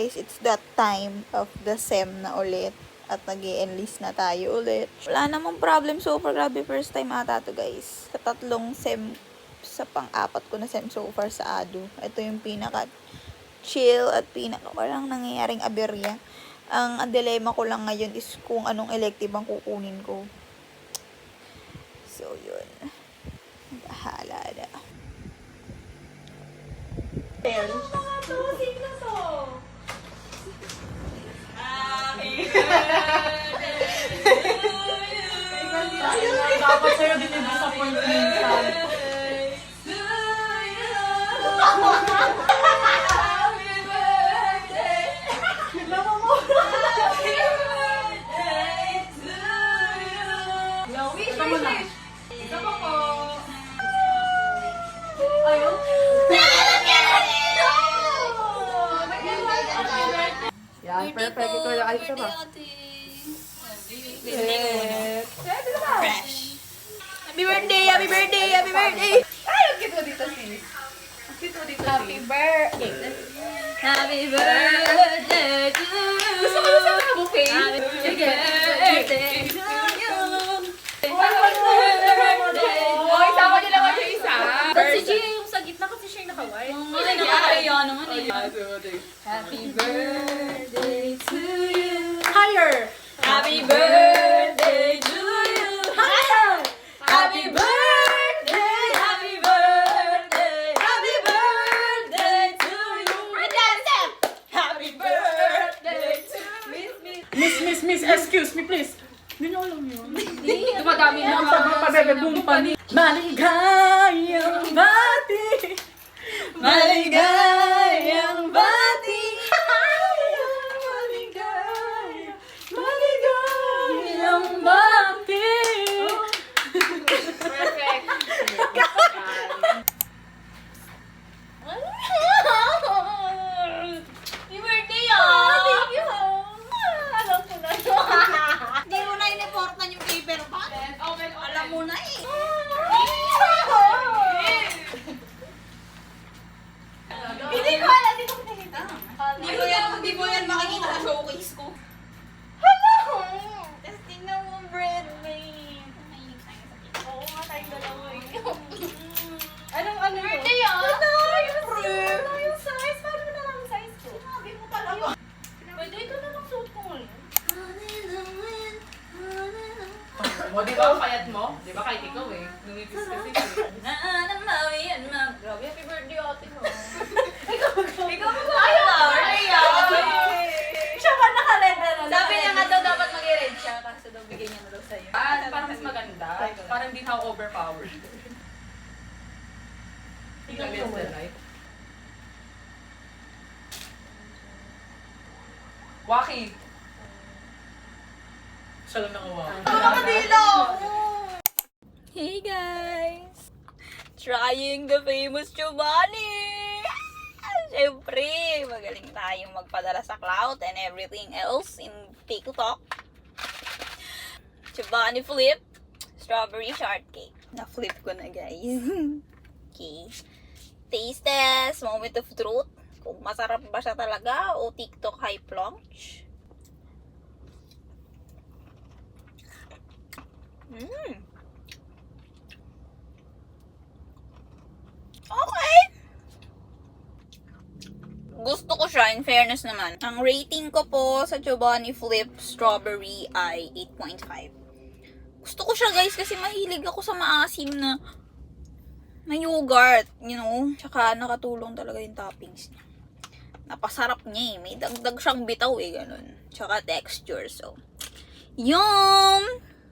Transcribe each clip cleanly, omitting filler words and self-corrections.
guys, it's that time of the SEM na ulit. At nag-e-enlist na tayo ulit. Wala namang problem so far. Grabe, first time ata to guys. Sa 3 SEM, sa pang-4 ko na SEM so far sa ADU. Ito yung pinaka-chill at pinaka-walang nangyayaring aberya. Ang dilemma ko lang ngayon is kung anong elective ang kukunin ko. So, yun. Bahala na. Ano mga to? Sino to? Dapat sa'yo din yung disappointment. Yan, perfect. Ito lang. Ay, isa ba? Fresh. Happy birthday! Happy birthday! Happy birthday! Ay, ang cute mo dito, sis. Ang cute mo dito, Happy sis. birthday! Happy birthday to you! Gusto ko na sa mga buffet. Happy birthday to you! Oh, isama niyo naman yung isa. Ba't si Gia yung sa gitna kasi siya yung nakaway? Ay, nakakaya naman eh. Happy birthday to you! Higher! Happy birthday to you! Higher! Happy birthday! Happy birthday! Happy birthday to you! Happy birthday to Miss, excuse me, please. Hindi niyo alam yun. Dumadami na ang pabebe-bumpa ni Maligayang bati. Maligayang bati! Maligayang bati. Perfect! Happy birthday ah! Thank you! Alam ko na to. Hindi mo na in-importan yung paper pa? Alam mo na eh. Hindi ko alam, hindi ko pinakita. Hindi mo yan makikita sa showcase ko. Hello! Tapos tingnan mo, breadmate. Oo nga, tayong dalawa eh. Anong ano yun? Birthday ah! Ano yung size? Paano mo na lang ang size ko? Sabi mo talaga. Pwede ito na lang suot ko ngayon. O, di ba ang payat mo? Di ba kahit ikaw eh. Numipis kasi. Grabe, happy birthday ate mo. Ikaw mo ba? Siya pa nakarenda na. Sabi niya nga daw dapat mag-red siya kasi daw bigyan niya na daw sa'yo. Parang mas maganda. Parang di na ako overpowered. Against the light. Waki! Siya lang nakawa. Hey guys! Trying the famous Giovanni! Siyempre, magaling tayong magpadala sa cloud and everything else in TikTok. Giovanni flip, strawberry shortcake. Na-flip ko na guys. Okay. Taste test, moment of truth. Kung masarap ba siya talaga o TikTok hype launch. Okay. Gusto ko siya, in fairness naman. Ang rating ko po sa Giovanni Flip Strawberry ay 8.5. Gusto ko siya guys kasi mahilig ako sa maasim na yogurt, you know. Tsaka nakatulong talaga yung toppings niya. Napasarap niya eh. May dagdag siyang bitaw eh, ganun. Tsaka texture, so. Yum!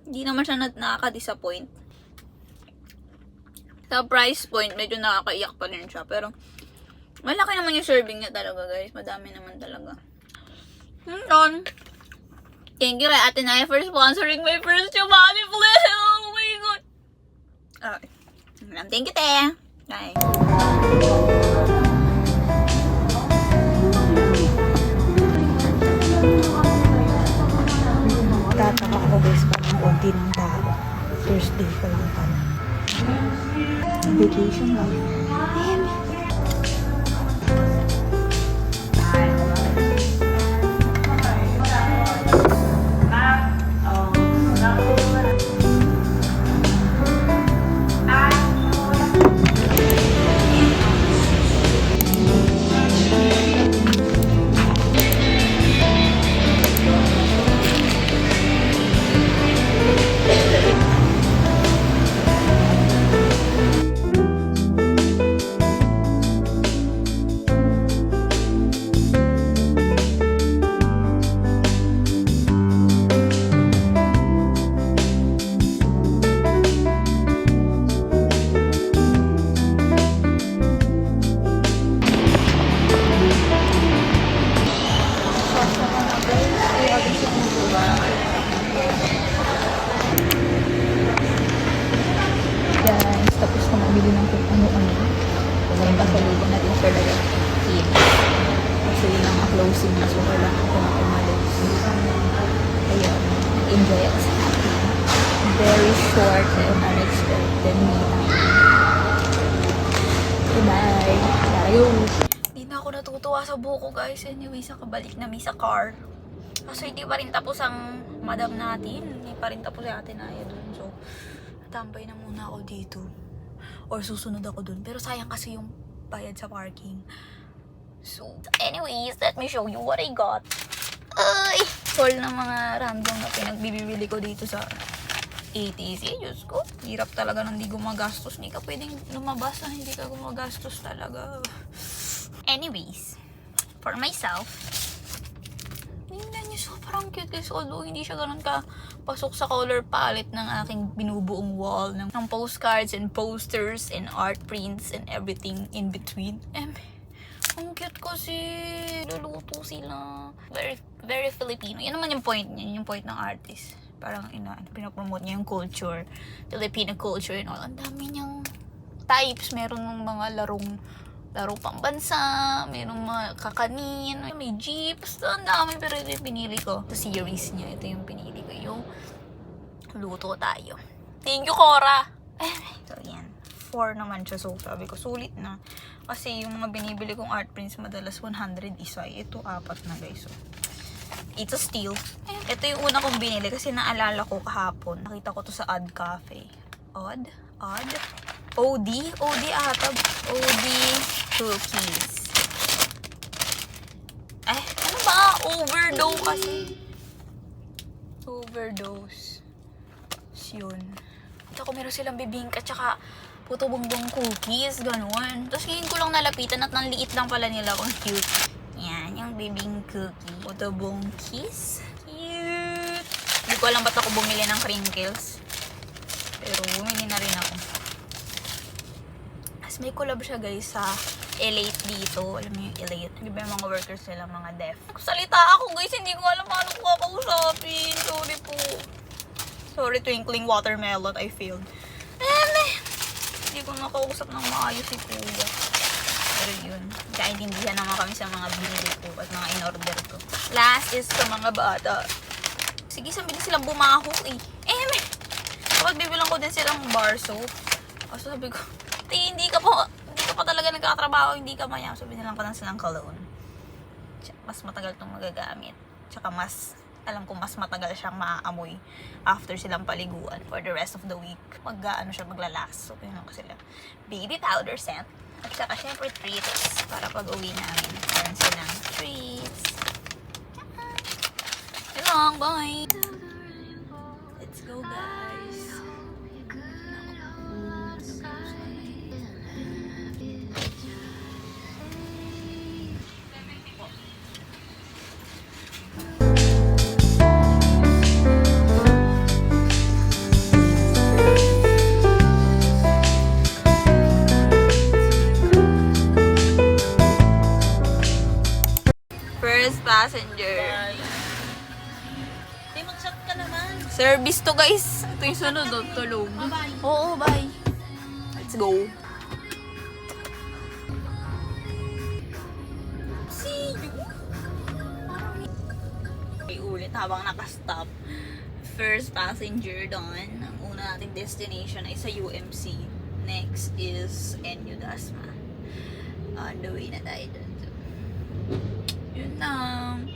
Hindi naman siya nakaka-disappoint. Sa price point, medyo nakakaiyak pa rin siya. Pero, malaki naman yung serving niya talaga, guys. Madami naman talaga. Thank you kay Ate Naya for sponsoring my first Giovanni Flip. Oh my God. Okay. Thank you, te. Bye. Tataka ako guys, parang konti ng tao. First day ko lang pala. Vacation life. Ayan. enjoy ako sa ating very short and unexpected meeting. Bye! Tayo! Hindi na ako natutuwa sa buko guys. Anyway, sa kabalik namin sa car. Kasi hindi pa rin tapos ang madam natin. Hindi pa rin tapos yung ate Naya dun. So, tambay na muna ako dito. Or susunod ako dun. Pero sayang kasi yung bayad sa parking. So, anyways, let me show you what I got. Ay! All na mga random na pinagbibili ko dito sa ATC. Diyos ko, hirap talaga nang hindi gumagastos. Hindi ka pwedeng lumabas na hindi ka gumagastos talaga. Anyways, for myself, tingnan niyo, sobrang cute guys. Although hindi siya ganun ka pasok sa color palette ng aking binubuong wall ng postcards and posters and art prints and everything in between. Ang cute kasi. Luluto sila. Very, very Filipino. Yan naman yung point niya. Yung point ng artist. Parang pinapromote niya yung culture. Filipino culture and all. Ang dami niyang types. Meron ng mga laro pambansa. Merong mga kakanin. May jeeps. Ang dami. Pero ito yung pinili ko. Sa series niya. Ito yung pinili ko. Yung luto tayo. Thank you, Cora! So, yan. 4 naman siya. So, sabi ko, sulit na. Kasi yung mga binibili kong art prints, madalas 100 isa. Ito, 4 na guys. So, it's a steal. Ito yung una kong binili kasi naalala ko kahapon. Nakita ko to sa Odd Cafe. Odd? OD ata. OD cookies. Ano ba? Overdose kasi. Overdose. Yun. Ito ko meron silang bibingka tsaka puto bongbong cookies, ganun. Tapos ngayon ko lang nalapitan at nanliit lang pala nila kung cute. Yan, yung bibing cookie. Puto bongkies. Cute! Hindi ko alam ba't ako bumili ng crinkles. Pero bumili na rin ako. As may collab siya guys sa Elate dito. Alam mo yung Elate? Di ba yung mga workers nila, mga deaf? Salita ako guys, hindi ko alam paano ko kakausapin. Sorry po. Sorry, Twinkling Watermelon, I failed. Hindi ko nakausap ng maayos si Kuya. Pero yun, kaintindihan naman kami sa mga binili ko at mga in-order ko. Last is sa mga bata. Sige, sabi din silang bumaho eh. Kapag bibilang ko din silang bar soap. Kasi sabi ko, hindi ka pa talaga nagkatrabaho, hindi ka maya. Sabi nilang pa lang silang cologne. Mas matagal itong magagamit. Tsaka alam ko mas matagal siyang maaamoy after silang paliguan for the rest of the week. Maglalast. So, pinunan ko sila. Baby powder scent. At saka syempre treats para pag uwi namin. Meron silang treats. Hello, bye! Let's go guys! First passenger. Hey, mag-shot ka naman. Service to guys. Ito yung sunod. Tulog. Bye-bye. Oo, bye. Let's go. See you. Okay, ulit habang nakastop. First passenger doon. Ang una nating destination ay sa UMC. Next is NU Dasma. On the way na tayo doon. So, yun lang.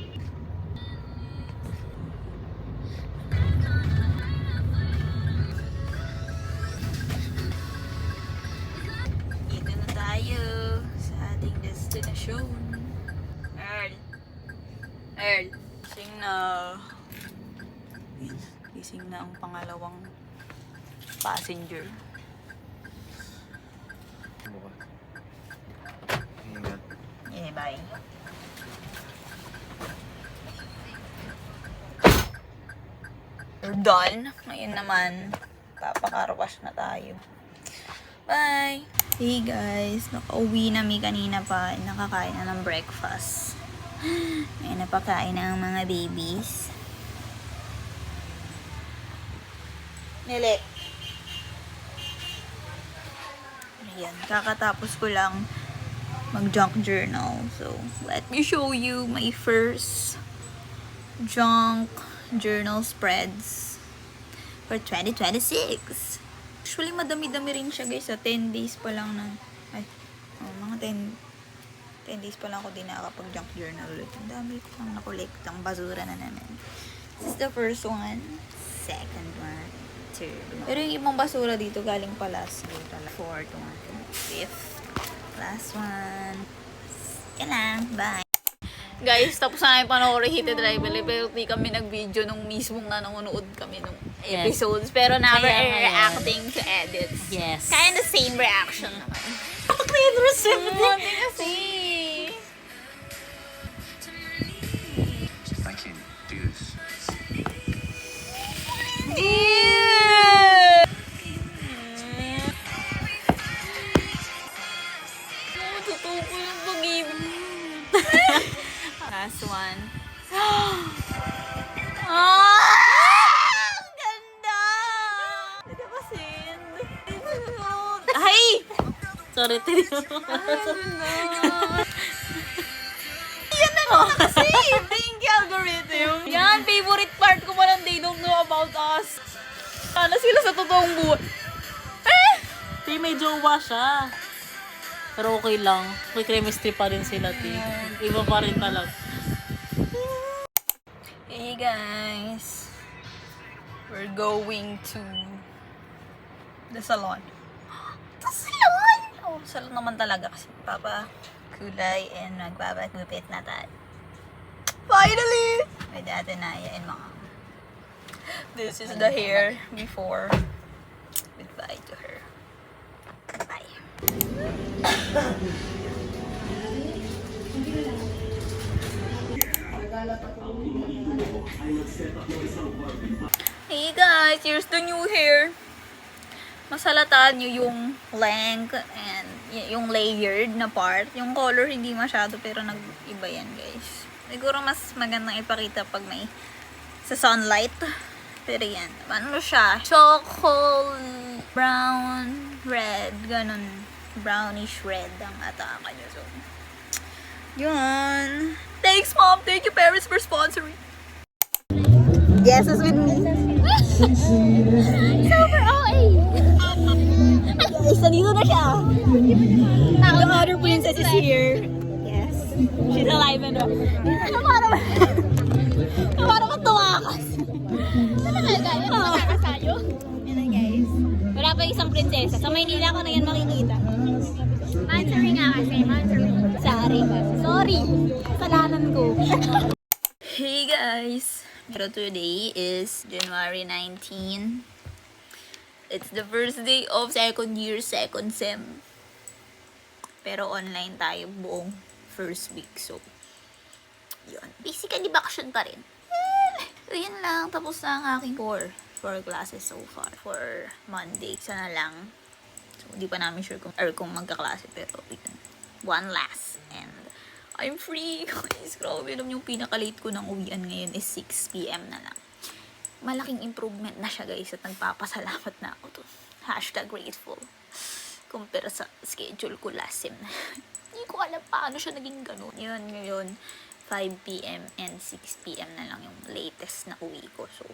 Dito na tayo sa ating destination. Earl. Gising na. Gising na ang pangalawang passenger. Ingat. Yeah, bye. We're done. Ngayon naman, papakarwash na tayo. Bye! Hey guys, nakauwi na mi kanina pa. Nakakain na ng breakfast. May napakain na ang mga babies. Nili. Ayan, kakatapos ko lang mag-junk journal. So, let me show you my first junk journal spreads for 2026. Actually, madami-dami rin siya guys. 10 days pa lang na, mga 10 days pa lang ako din nakakapag-junk journal ulit. Ang dami ko lang nakolekt. Ang basura na naman. This is the first one. Second one. Third one. Pero yung ibang basura dito galing pa last year. Fourth one. Fifth. Last one. Yan lang. Bye. Guys, tapos na namin panoorin Heated Rivalry, pero di kami nag-video nung mismong nanonood kami nung episodes. Pero never reacting to edits. Yes. Kind of same reaction naman. Bakit receipt? Hindi kasi. I can do this. Totoo ko yung pag-ibig. Last one. Ang ganda! Hindi ba send? Ay! Sorry, Tito. Yan na naman kasi! Thank you, algorithm. Yan, favorite part ko pa lang they don't know about us. Sana sila sa totoong buhay. Ti, may jowa siya. Pero okay lang. May chemistry pa rin sila, Ti. Iba pa rin talaga. Hey guys, we're going to the salon. The salon? Oh, salon naman talaga kasi kulay and magpapagupit na tayo. Finally! With Ate Naya and Mom. This is the hair before. Goodbye to her. Bye. Hey guys, here's the new hair. Masalataan nyo yung length and yung layered na part. Yung color hindi masyado pero nag-iba yan guys. Siguro mas magandang ipakita pag may sa sunlight. Pero yan, ano siya? Chocolate, brown, red, ganun. Brownish red ang ataka nyo. So, yun. Thanks mom, thank you parents for sponsoring. Yes, it's with me. Super OA! Guys, nandito na siya. The other princess is here. Yes. She's alive and well. Parang matuwakas. Ano na guys? Nakakasayo? Yan na guys. Wala pa isang prinsesa. Sa Maynila ko na yan makikita. Mansuri nga kasi. Mansuri. Sorry. Kasalanan ko. Hey guys. Pero today is January 19. It's the first day of second year, second sem. Pero online tayo buong first week. So, yun. Basically, vacation pa rin. So, yun lang. Tapos na ang aking four classes so far. For Monday. Isa na lang. So, di pa namin sure kung magkaklase. Pero, yun. One last. And, I'm free. Guys, grabe. Alam yung pinaka-late ko ng uwian ngayon is 6 p.m. na lang. Malaking improvement na siya guys at nagpapasalamat na ako to. #grateful. Kumpara sa schedule ko last sem na. Hindi ko alam paano siya naging ganun. Yun, ngayon 5 p.m. and 6 p.m. na lang yung latest na uwi ko. So,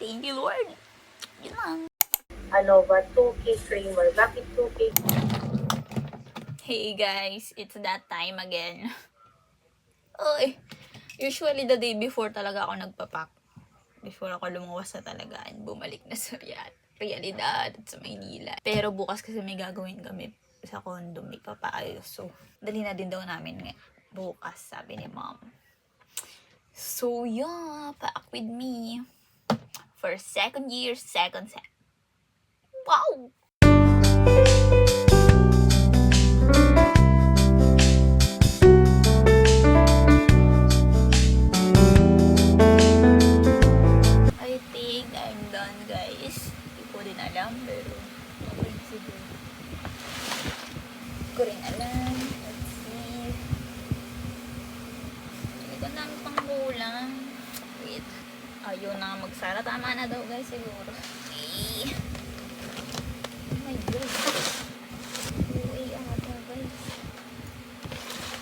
thank you Lord. Yun lang. Ano ba 2K streamer? Bakit 2K? Hey guys, it's that time again. Oy, usually the day before talaga ako nagpapak. Before ako lumuwas na talaga and bumalik na sa realidad at sa Maynila. Pero bukas kasi may gagawin kami sa condo, may papaayos. So, dali na din daw namin bukas, sabi ni mom. So, yeah, pack with me for second year, second sem. Wow! I think I'm done, guys. Hindi ko din alam, pero okay siguro. Hindi ko rin alam. Let's see. Hindi ko namin pang kulang. Wait. Ayaw na magsara. Tama na daw, guys, siguro. Okay. Oh my God. Okay, ata, guys.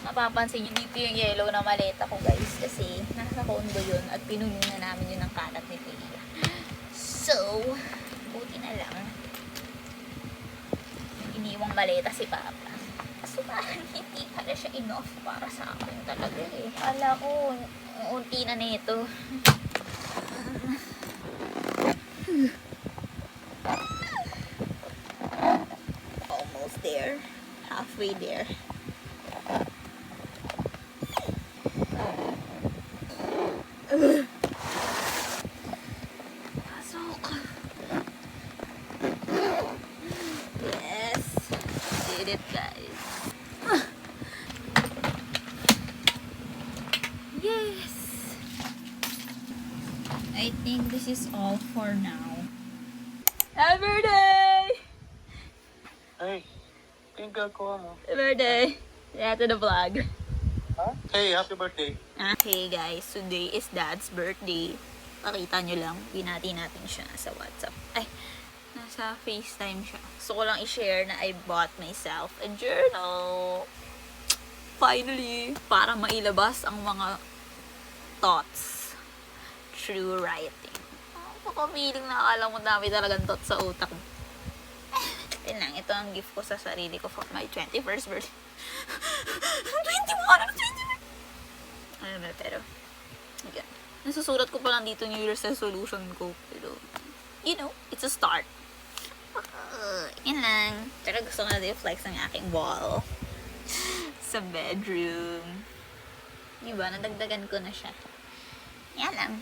Mapapansin nyo dito yung yellow na maleta ko guys kasi nasa condo yun at pinuno na namin yun ng kalat nagpapaleta si Papa. Kaso parang hindi pala siya enough para sa akin talaga eh. Kala ko, unti na nito. Almost there. Halfway there. Pasok. Yes. Did it, guys. Yes. I think this is all for now. Happy birthday! Hey, yung gagawa mo? Happy birthday! Yeah, to the vlog. Ha? Hey, happy birthday. Okay guys, today is Dad's birthday. Pakita nyo lang, binati natin siya sa WhatsApp. Ay, nasa FaceTime siya. Gusto ko lang i-share na I bought myself a journal. Finally! Para mailabas ang mga thoughts through writing. Feeling na akala mo dami talagang thoughts sa utak mo. Yun lang, ito ang gift ko sa sarili ko for my 21st birthday. 21! 21! Ano ba, pero, again, nasusulat ko pa lang dito New Year's resolution ko, pero, you know, it's a start. Yun lang. Tsaka gusto ko na i-flex ang aking wall sa bedroom. Diba, nadagdagan ko na siya. Yan lang.